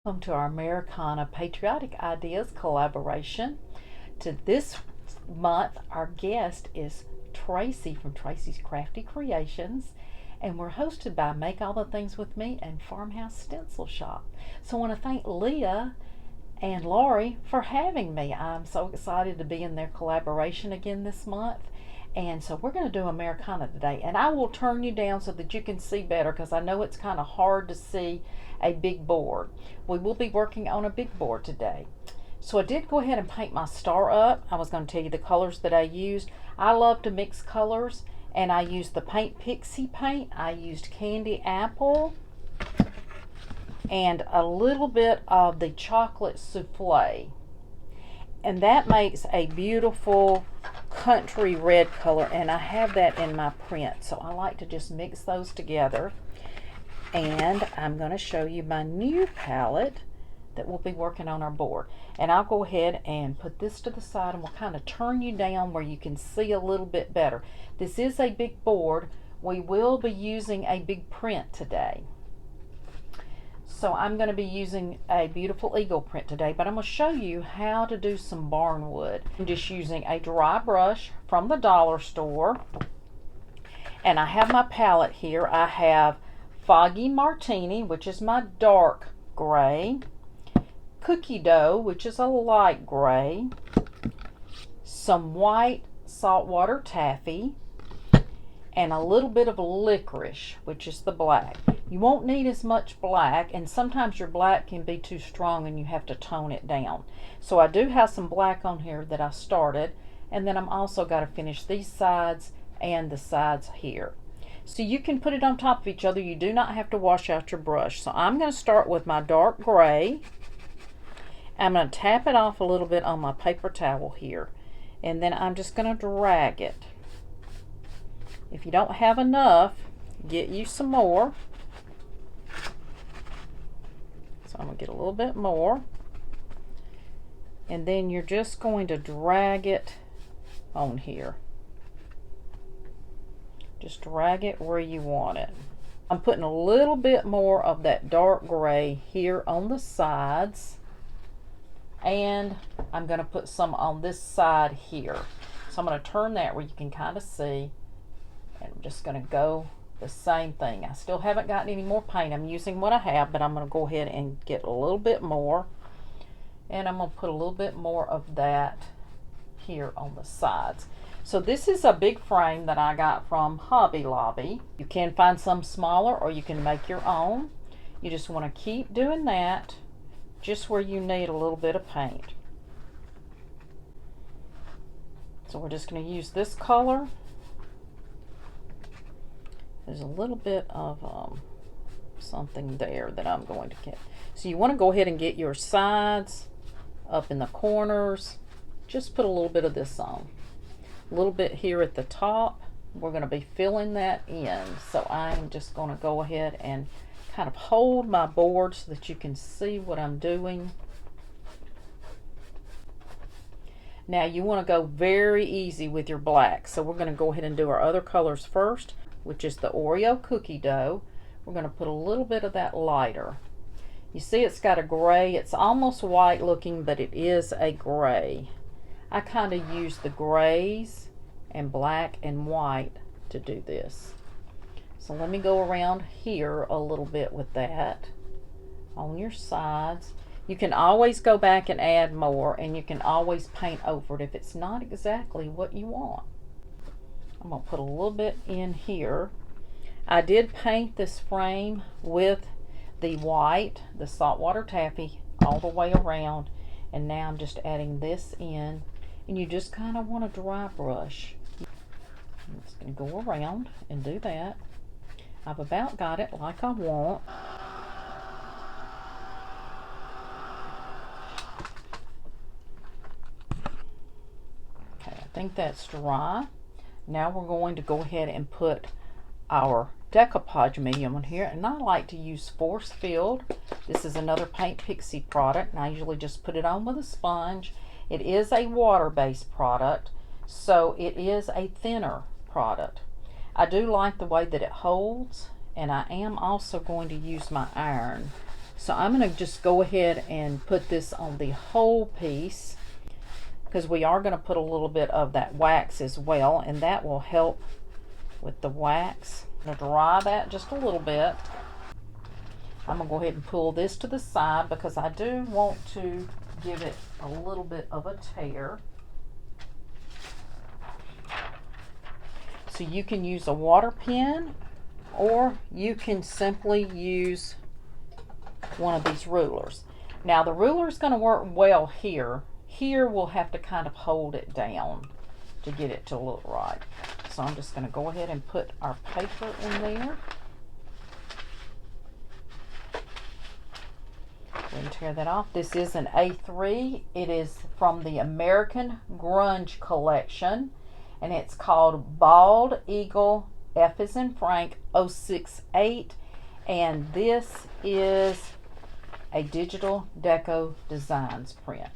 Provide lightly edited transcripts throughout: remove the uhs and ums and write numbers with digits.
Welcome to our Americana Patriotic Ideas collaboration. This month, our guest is Tracy from Tracy's Crafty Creations, and we're hosted by Make All the Things With Me and Farmhouse Stencil Shop. So I want to thank Leah and Laurie for having me. I'm so excited to be in their collaboration again this month. And so we're going to do Americana today, and I will turn you down so that you can see better, because I know it's kind of hard to see a big board. We will be working on a big board today. So I did go ahead and paint my star up. I was going to tell you the colors that I used. I love to mix colors, and I used the Paint Pixie paint. I used Candy Apple and a little bit of the Chocolate Souffle. And that makes a beautiful country red color, and I have that in my print, so I like to just mix those together. And I'm going to show you my new palette that we'll be working on our board. And I'll go ahead and put this to the side, and we'll kind of turn you down where you can see a little bit better. This is a big board. We will be using a big print today. So I'm going to be using a beautiful eagle print today, but I'm going to show you how to do some barnwood. I'm just using a dry brush from the dollar store, and I have my palette here. I have Foggy Martini, which is my dark gray, Cookie Dough, which is a light gray, some white Saltwater Taffy, and a little bit of Licorice, which is the black. You won't need as much black, and sometimes your black can be too strong and you have to tone it down. So I do have some black on here that I started, and then I'm also got to finish these sides and the sides here. So you can put it on top of each other. You do not have to wash out your brush. So I'm going to start with my dark gray. I'm going to tap it off a little bit on my paper towel here, and then I'm just going to drag it. If you don't have enough, get you some more. So I'm going to get a little bit more. And then you're just going to drag it on here. Just drag it where you want it. I'm putting a little bit more of that dark gray here on the sides. And I'm going to put some on this side here. So I'm going to turn that where you can kind of see. And I'm just going to go the same thing. I still haven't gotten any more paint. I'm using what I have, but I'm going to go ahead and get a little bit more. And I'm going to put a little bit more of that here on the sides. So this is a big frame that I got from Hobby Lobby. You can find some smaller, or you can make your own. You just want to keep doing that just where you need a little bit of paint. So we're just going to use this color. There's a little bit of something there that I'm going to get. So you want to go ahead and get your sides up in the corners. Just put a little bit of this on. A little bit here at the top. We're going to be filling that in. So I'm just going to go ahead and kind of hold my board so that you can see what I'm doing. Now you want to go very easy with your black. So we're going to go ahead and do our other colors first, which is the Oreo Cookie Dough. We're going to put a little bit of that lighter. You see it's got a gray. It's almost white looking, but it is a gray. I kind of use the grays and black and white to do this. So let me go around here a little bit with that on your sides. You can always go back and add more, and you can always paint over it if it's not exactly what you want. I'm going to put a little bit in here. I did paint this frame with the white, the Saltwater Taffy, all the way around, and now I'm just adding this in, and you just kind of want to dry brush. I'm just going to go around and do that. I've about got it like I want. Okay, I think that's dry. Now we're going to go ahead and put our decoupage medium on here, and I like to use Forcefield. This is another Paint Pixie product, and I usually just put it on with a sponge. It is a water-based product, so it is a thinner product. I do like the way that it holds, and I am also going to use my iron So I'm going to just go ahead and put this on the whole piece, because we are going to put a little bit of that wax as well, and that will help with the wax. I'm going to dry that just a little bit. I'm going to go ahead and pull this to the side because I do want to give it a little bit of a tear. So you can use a water pen, or you can simply use one of these rulers. Now the ruler is going to work well here. Here we'll have to kind of hold it down to get it to look right. So I'm just going to go ahead and put our paper in there. Go and tear that off. This is an A3. It is from the American Grunge collection, and it's called Bald Eagle, F as in Frank, 068, and this is a digital deco designs print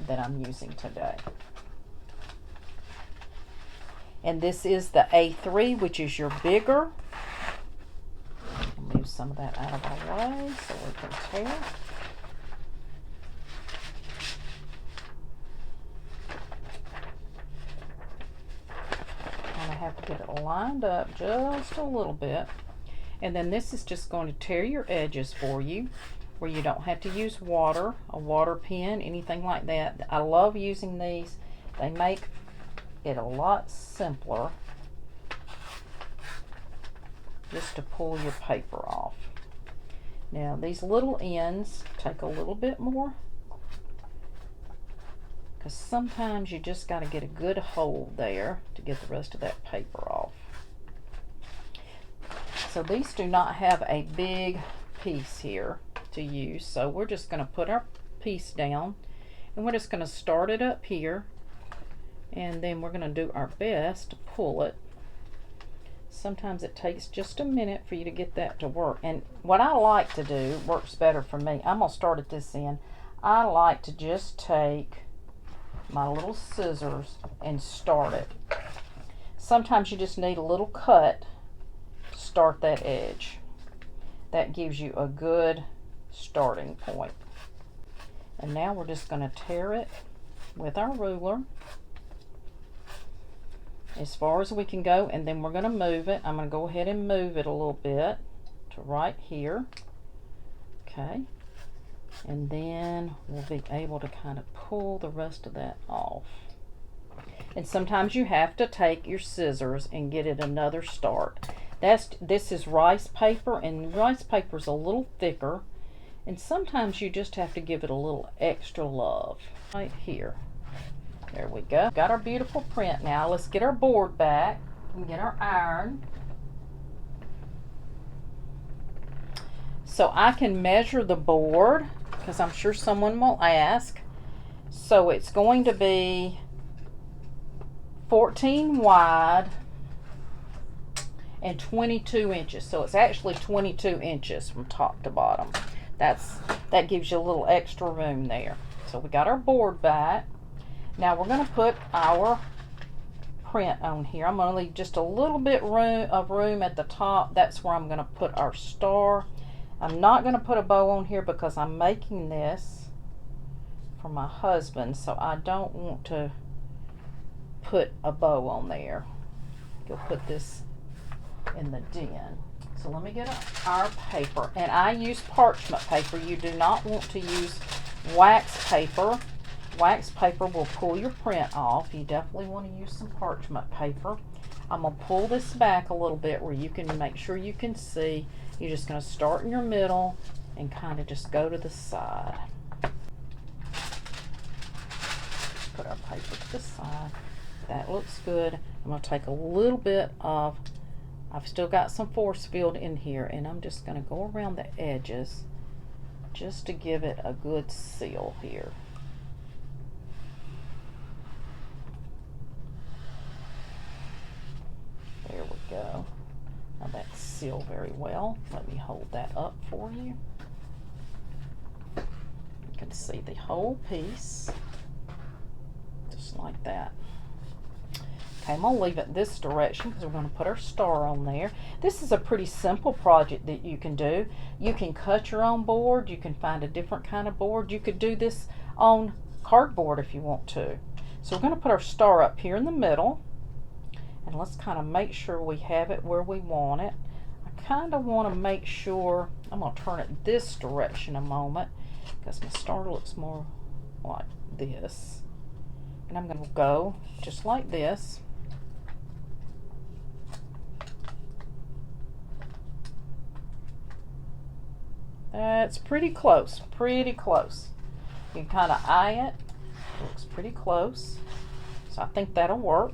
that I'm using today. And this is the A3, which is your bigger. I'll move some of that out of our way so we can tear. And I have to get it lined up just a little bit. And then this is just going to tear your edges for you, where you don't have to use water, a water pen, anything like that. I love using these. They make it a lot simpler just to pull your paper off. Now these little ends take a little bit more, because sometimes you just got to get a good hold there to get the rest of that paper off. So these do not have a big piece here to use, so we're just going to put our piece down and we're just going to start it up here, and then we're going to do our best to pull it. Sometimes it takes just a minute for you to get that to work, and what I like to do works better for me. I'm going to start at this end. I like to just take my little scissors and start it. Sometimes you just need a little cut to start that edge. That gives you a good starting point. And now we're just going to tear it with our ruler as far as we can go, and then we're going to move it. I'm going to go ahead and move it a little bit to right here. Okay. And then we'll be able to kind of pull the rest of that off. And sometimes you have to take your scissors and get it another start. This is rice paper, and rice paper is a little thicker, and sometimes you just have to give it a little extra love. Right here. There we go. Got our beautiful print now. Let's get our board back and get our iron. So I can measure the board, because I'm sure someone will ask. So it's going to be 14 wide and 22 inches. So it's actually 22 inches from top to bottom. That gives you a little extra room there. So we got our board back. Now we're going to put our print on here. I'm going to leave just a little bit of room at the top. That's where I'm going to put our star. I'm not going to put a bow on here because I'm making this for my husband, so I don't want to put a bow on there. Go put this in the den. So let me get our paper, and I use parchment paper. You do not want to use wax paper. Wax paper will pull your print off. You definitely want to use some parchment paper. I'm going to pull this back a little bit where you can make sure you can see. You're just going to start in your middle and kind of just go to the side. Put our paper to the side. That looks good. I'm going to take a little bit of, I've still got some Forcefield in here, and I'm just going to go around the edges just to give it a good seal here. There we go. Now that's sealed very well. Let me hold that up for you. You can see the whole piece, just like that. Okay, I'm going to leave it this direction because we're going to put our star on there. This is a pretty simple project that you can do. You can cut your own board. You can find a different kind of board. You could do this on cardboard if you want to. So we're going to put our star up here in the middle. And let's kind of make sure we have it where we want it. I kind of want to make sure, I'm going to turn it this direction a moment because my star looks more like this. And I'm going to go just like this. That's pretty close, pretty close. You can kind of eye it. It looks pretty close. So I think that'll work.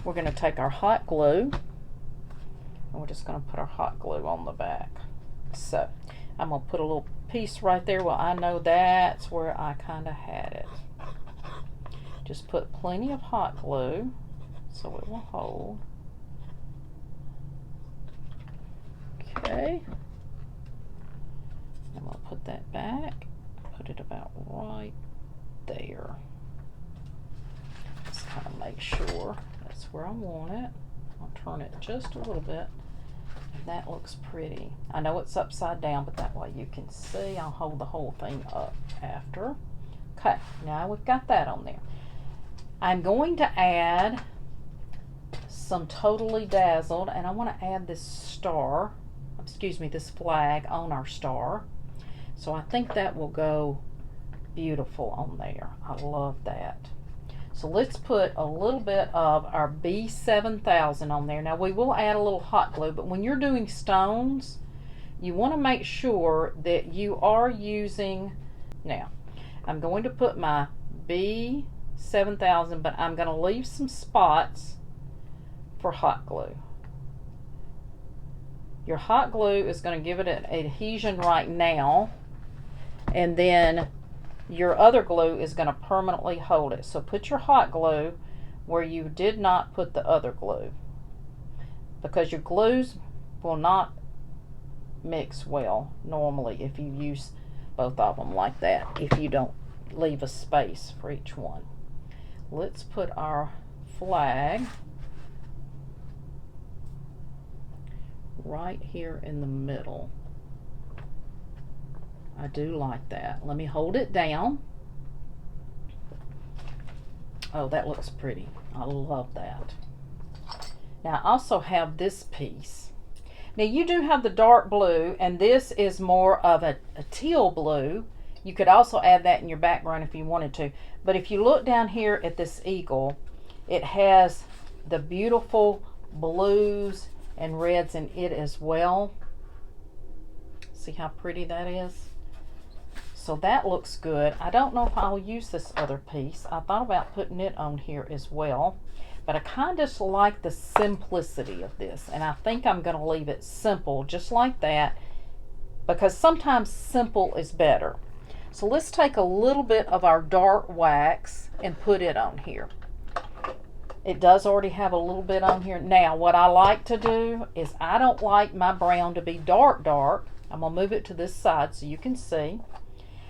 We're going to take our hot glue and we're just going to put our hot glue on the back. So I'm going to put a little piece right there. Well, I know that's where I kind of had it. Just put plenty of hot glue so it will hold. Okay. I'm going to put that back, put it about right there. Just kind of make sure that's where I want it. I'll turn it just a little bit. And that looks pretty. I know it's upside down, but that way you can see. I'll hold the whole thing up after. Okay, now we've got that on there. I'm going to add some Totally Dazzled, and I want to add this star, excuse me, this flag on our star. So I think that will go beautiful on there. I love that. So let's put a little bit of our B7000 on there. Now we will add a little hot glue, but when you're doing stones, you want to make sure that you are using, now I'm going to put my B7000, but I'm going to leave some spots for hot glue. Your hot glue is going to give it an adhesion right now, and then your other glue is going to permanently hold it. So put your hot glue where you did not put the other glue, because your glues will not mix well normally if you use both of them like that, if you don't leave a space for each one. Let's put our flag right here in the middle. I do like that. Let me hold it down. Oh, that looks pretty. I love that. Now I also have this piece. Now you do have the dark blue, and this is more of a teal blue. You could also add that in your background if you wanted to. But if you look down here at this eagle, it has the beautiful blues and reds in it as well. See how pretty that is? So that looks good. I don't know if I'll use this other piece. I thought about putting it on here as well, but I kind of like the simplicity of this, and I think I'm going to leave it simple just like that, because sometimes simple is better. So let's take a little bit of our dark wax and put it on here. It does already have a little bit on here. Now what I like to do is, I don't like my brown to be dark. I'm going to move it to this side so you can see.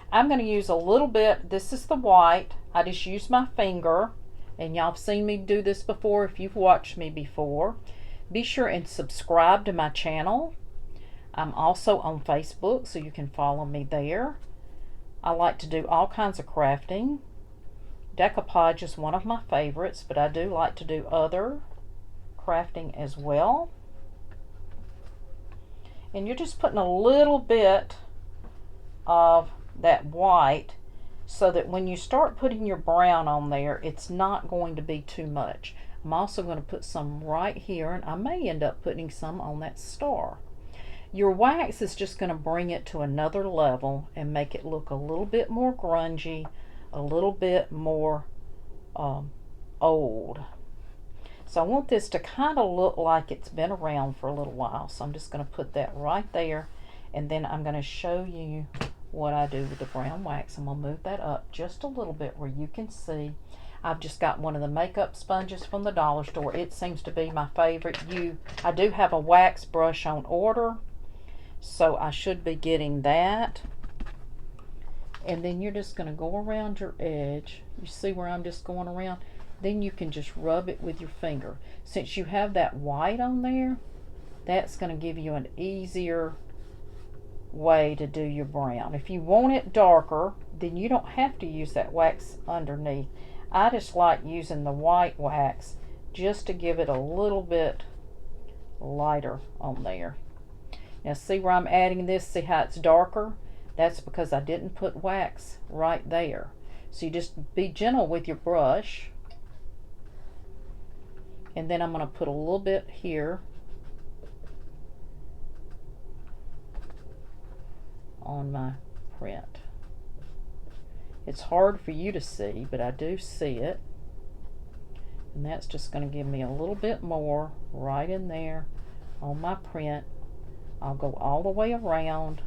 I'm going to use a little bit. This is the white. I just use my finger, and y'all have seen me do this before if you've watched me before. Be sure and subscribe to my channel. I'm also on Facebook, so you can follow me there. I like to do all kinds of crafting. Decoupage is one of my favorites, but I do like to do other crafting as well. And you're just putting a little bit of that white so that when you start putting your brown on there, it's not going to be too much. I'm also going to put some right here, and I may end up putting some on that star. Your wax is just going to bring it to another level and make it look a little bit more grungy, a little bit more old. So I want this to kind of look like it's been around for a little while. So I'm just going to put that right there, and then I'm going to show you what I do with the brown wax. I'm going to move that up just a little bit where you can see. I've just got one of the makeup sponges from the dollar store. It seems to be my favorite. I do have a wax brush on order, so I should be getting that. And then you're just going to go around your edge. You see where I'm just going around? then you can just rub it with your finger. Since you have that white on there, that's going to give you an easier way to do your brown. If you want it darker, then you don't have to use that wax underneath. I just like using the white wax just to give it a little bit lighter on there. Now see where I'm adding this? See how it's darker? That's because I didn't put wax right there. So you just be gentle with your brush. And then I'm going to put a little bit here on my print. It's hard for you to see, but I do see it. And that's just going to give me a little bit more right in there on my print. I'll go all the way around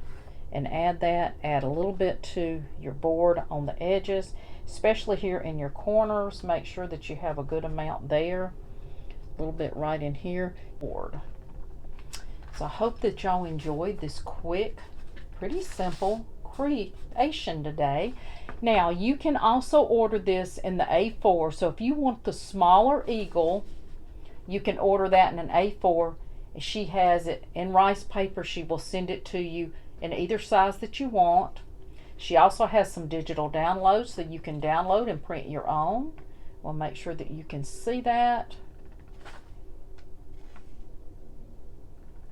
and add that. Add a little bit to your board on the edges, especially here in your corners. Make sure that you have a good amount there. A little bit right in here. Board. So I hope that y'all enjoyed this quick, pretty simple creation today. Now you can also order this in the A4. So if you want the smaller eagle, you can order that in an A4. She has it in rice paper. She will send it to you in either size that you want. She also has some digital downloads so you can download and print your own. We'll make sure that you can see that.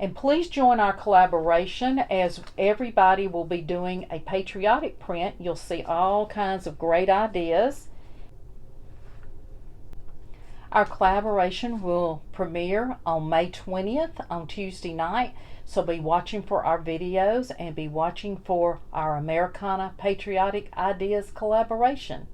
And please join our collaboration, as everybody will be doing a patriotic print. You'll see all kinds of great ideas. Our collaboration will premiere on May 20th on Tuesday night. So be watching for our videos and be watching for our Americana Patriotic Ideas collaboration.